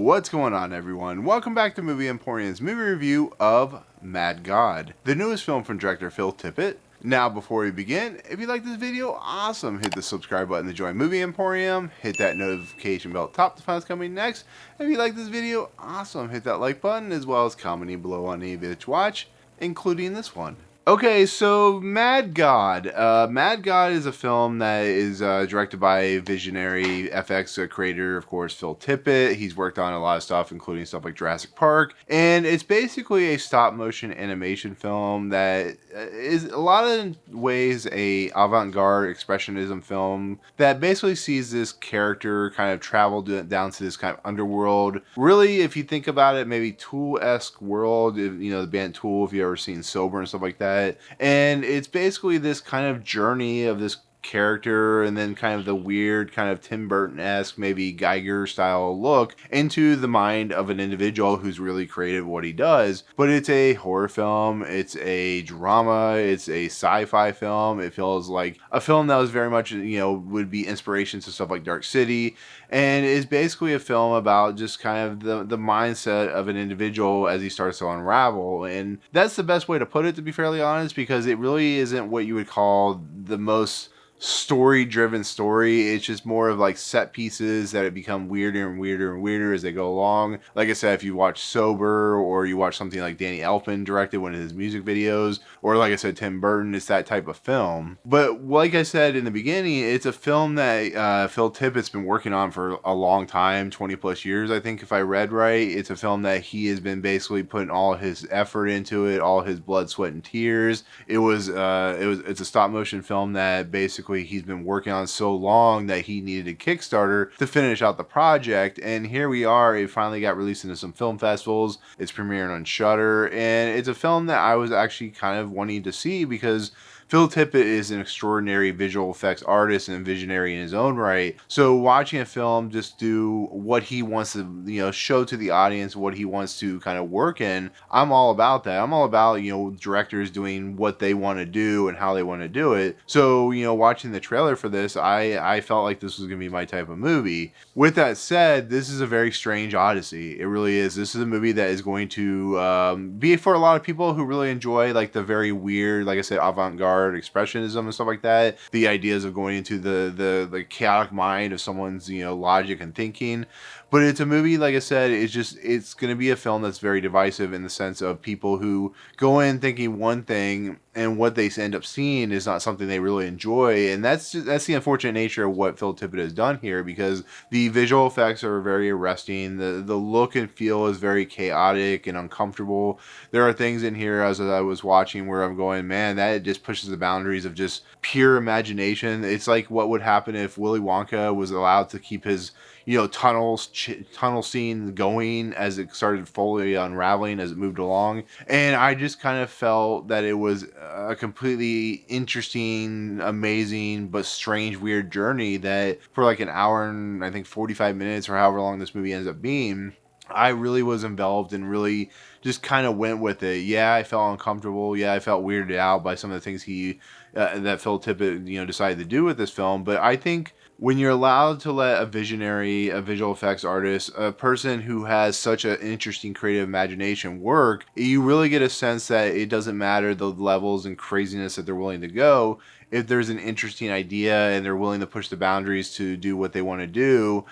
What's going on, everyone? Welcome back to Movie Emporium's movie review of Mad God, the newest film from director Phil Tippett. Now, before we begin, if you like this video, awesome! Hit the subscribe button to join Movie Emporium, hit that notification bell at the top to find what's coming next. If you like this video, awesome! Hit that like button, as well as commenting below on any video to watch, including this one. Okay, so Mad God. Mad God is a film that is directed by visionary FX creator, of course, Phil Tippett. He's worked on a lot of stuff, including stuff like Jurassic Park. And it's basically a stop-motion animation film that is a lot of ways a avant-garde expressionism film that basically sees this character kind of travel down to this kind of underworld. Really, if you think about it, maybe Tool-esque world, you know, the band Tool, if you've ever seen Sober and stuff like that. And it's basically this kind of journey of this character and then kind of the weird kind of Tim Burton-esque, maybe Geiger style look into the mind of an individual who's really creative at what he does. But it's a horror film, it's a drama, it's a sci-fi film. It feels like a film that was very much, you know, would be inspiration to stuff like Dark City, and is basically a film about just kind of the mindset of an individual as he starts to unravel. And that's the best way to put it, to be fairly honest, because it really isn't what you would call the most story-driven story. It's just more of like set pieces that it become weirder and weirder and weirder as they go along. Like I said, if you watch Sober, or you watch something like Danny Elfman directed one of his music videos, or like I said, Tim Burton, it's that type of film. But like I said in the beginning, it's a film that Phil Tippett's been working on for a long time, 20 plus years, I think, if I read right. It's a film that he has been basically putting all his effort into it, all his blood, sweat, and tears. It's a stop motion film that basically he's been working on so long that he needed a Kickstarter to finish out the project, and here we are. It finally got released into some film festivals. It's premiering on Shudder, and it's a film that I was actually kind of wanting to see because Phil Tippett is an extraordinary visual effects artist and visionary in his own right. So watching a film just do what he wants to, you know, show to the audience, what he wants to kind of work in, I'm all about that. I'm all about, you know, directors doing what they want to do and how they want to do it. So, you know, watching the trailer for this, I felt like this was going to be my type of movie. With that said, this is a very strange odyssey. It really is. This is a movie that is going to be for a lot of people who really enjoy like the very weird, like I said, avant-garde expressionism and stuff like that, the ideas of going into the chaotic mind of someone's, you know, logic and thinking. But it's a movie, like I said, it's going to be a film that's very divisive in the sense of people who go in thinking one thing and what they end up seeing is not something they really enjoy. And that's the unfortunate nature of what Phil Tippett has done here, because the visual effects are very arresting. The look and feel is very chaotic and uncomfortable. There are things in here as I was watching where I'm going, man, that just pushes the boundaries of just pure imagination. It's like what would happen if Willy Wonka was allowed to keep his, you know, tunnel scene going as it started fully unraveling as it moved along. And I just kind of felt that it was a completely interesting, amazing, but strange, weird journey that for like an hour and I think 45 minutes or however long this movie ends up being, I really was enveloped and really just kind of went with it. Yeah, I felt uncomfortable. Yeah, I felt weirded out by some of the things that Phil Tippett, you know, decided to do with this film. But I think when you're allowed to let a visionary, a visual effects artist, a person who has such an interesting creative imagination work, you really get a sense that it doesn't matter the levels and craziness that they're willing to go. If there's an interesting idea and they're willing to push the boundaries to do what they want to do,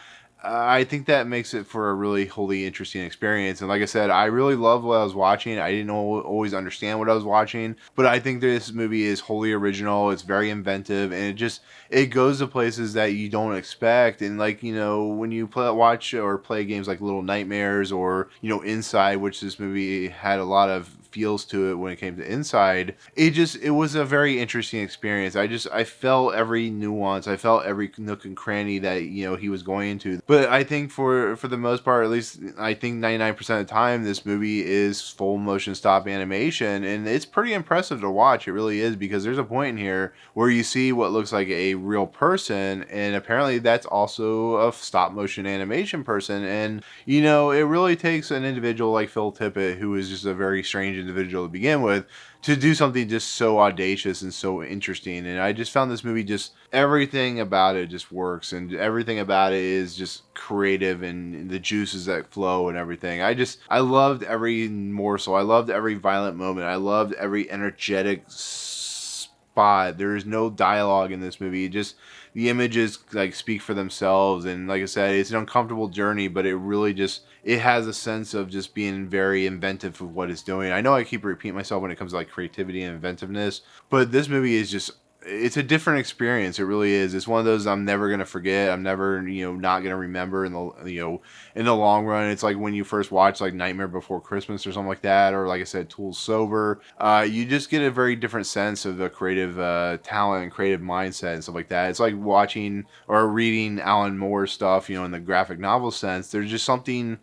I think that makes it for a really wholly interesting experience. And like I said, I really loved what I was watching. I didn't always understand what I was watching, but I think this movie is wholly original. It's very inventive, and it goes to places that you don't expect. And like, you know, when you watch or play games like Little Nightmares or, you know, Inside, which this movie had a lot of feels to it when it came to Inside, it was a very interesting experience. I felt every nuance. I felt every nook and cranny that, you know, he was going into. But I think for the most part, at least I think 99% of the time, this movie is full motion stop animation, and it's pretty impressive to watch. It really is, because there's a point in here where you see what looks like a real person, and apparently that's also a stop motion animation person. And, you know, it really takes an individual like Phil Tippett, who is just a very strange strange individual to begin with, to do something just so audacious and so interesting. And I just found this movie, just everything about it just works, and everything about it is just creative, and the juices that flow and everything. I loved every morsel. I loved every violent moment. I loved every energetic spot. There is no dialogue in this movie. Just the images like speak for themselves, and like I said, it's an uncomfortable journey, but it really just, it has a sense of just being very inventive of what it's doing. I know I keep repeating myself when it comes to like creativity and inventiveness, but this movie is just, it's a different experience. It really is. It's one of those I'm never gonna forget. I'm never, not gonna remember in the, in the long run. It's like when you first watch like Nightmare Before Christmas or something like that, or like I said, Tools Sober. You just get a very different sense of the creative talent and creative mindset and stuff like that. It's like watching or reading Alan Moore's stuff, in the graphic novel sense. There's just something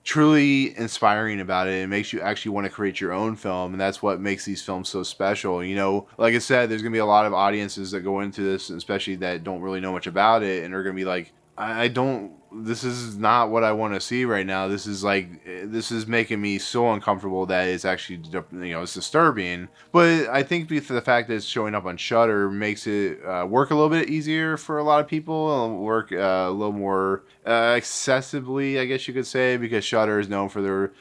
truly inspiring about it. It makes you actually want to create your own film, and that's what makes these films so special. Like I said, there's gonna be a lot of audiences that go into this, especially that don't really know much about it, and they're gonna be like, I don't, this is not what I want to see right now. This is like, this is making me so uncomfortable that it's actually, it's disturbing. But I think the fact that it's showing up on Shudder makes it work a little bit easier for a lot of people, work a little more accessibly, I guess you could say, because Shudder is known for their,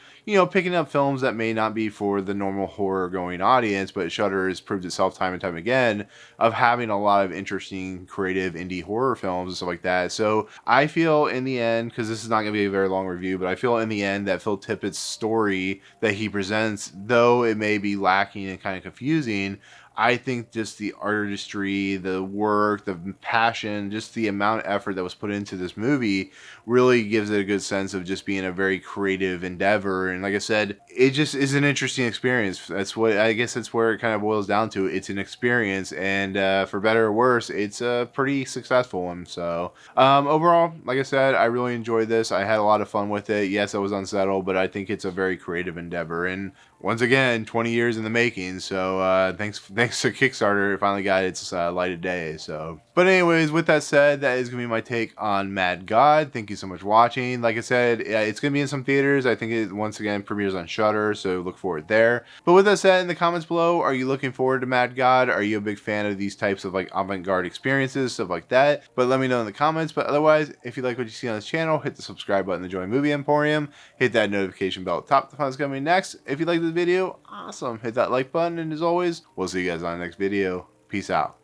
picking up films that may not be for the normal horror going audience, but Shudder has proved itself time and time again of having a lot of interesting, creative indie horror films and stuff like that. So I feel in the end, because this is not going to be a very long review, but I feel in the end that Phil Tippett's story that he presents, though it may be lacking and kind of confusing, I think just the artistry, the work, the passion, just the amount of effort that was put into this movie really gives it a good sense of just being a very creative endeavor. And like I said, it just is an interesting experience. That's what, I guess that's where it kind of boils down to. It's an experience, and for better or worse, it's a pretty successful one. So overall, like I said, I really enjoyed this. I had a lot of fun with it. Yes, I was unsettled, but I think it's a very creative endeavor. And once again, 20 years in the making. So thanks to Kickstarter, it finally got its light of day. So, but anyways, with that said, that is gonna be my take on Mad God. Thank you so much for watching. Like I said, it's gonna be in some theaters. I think it once again premieres on Shudder, so look for it there. But with that said, in the comments below, are you looking forward to Mad God? Are you a big fan of these types of like avant-garde experiences, stuff like that? But let me know in the comments. But otherwise, if you like what you see on this channel, hit the subscribe button to join Movie Emporium. Hit that notification bell at the top to find what's coming next. If you like this video, awesome. Hit that like button, and as always, we'll see you guys on the next video. Peace out.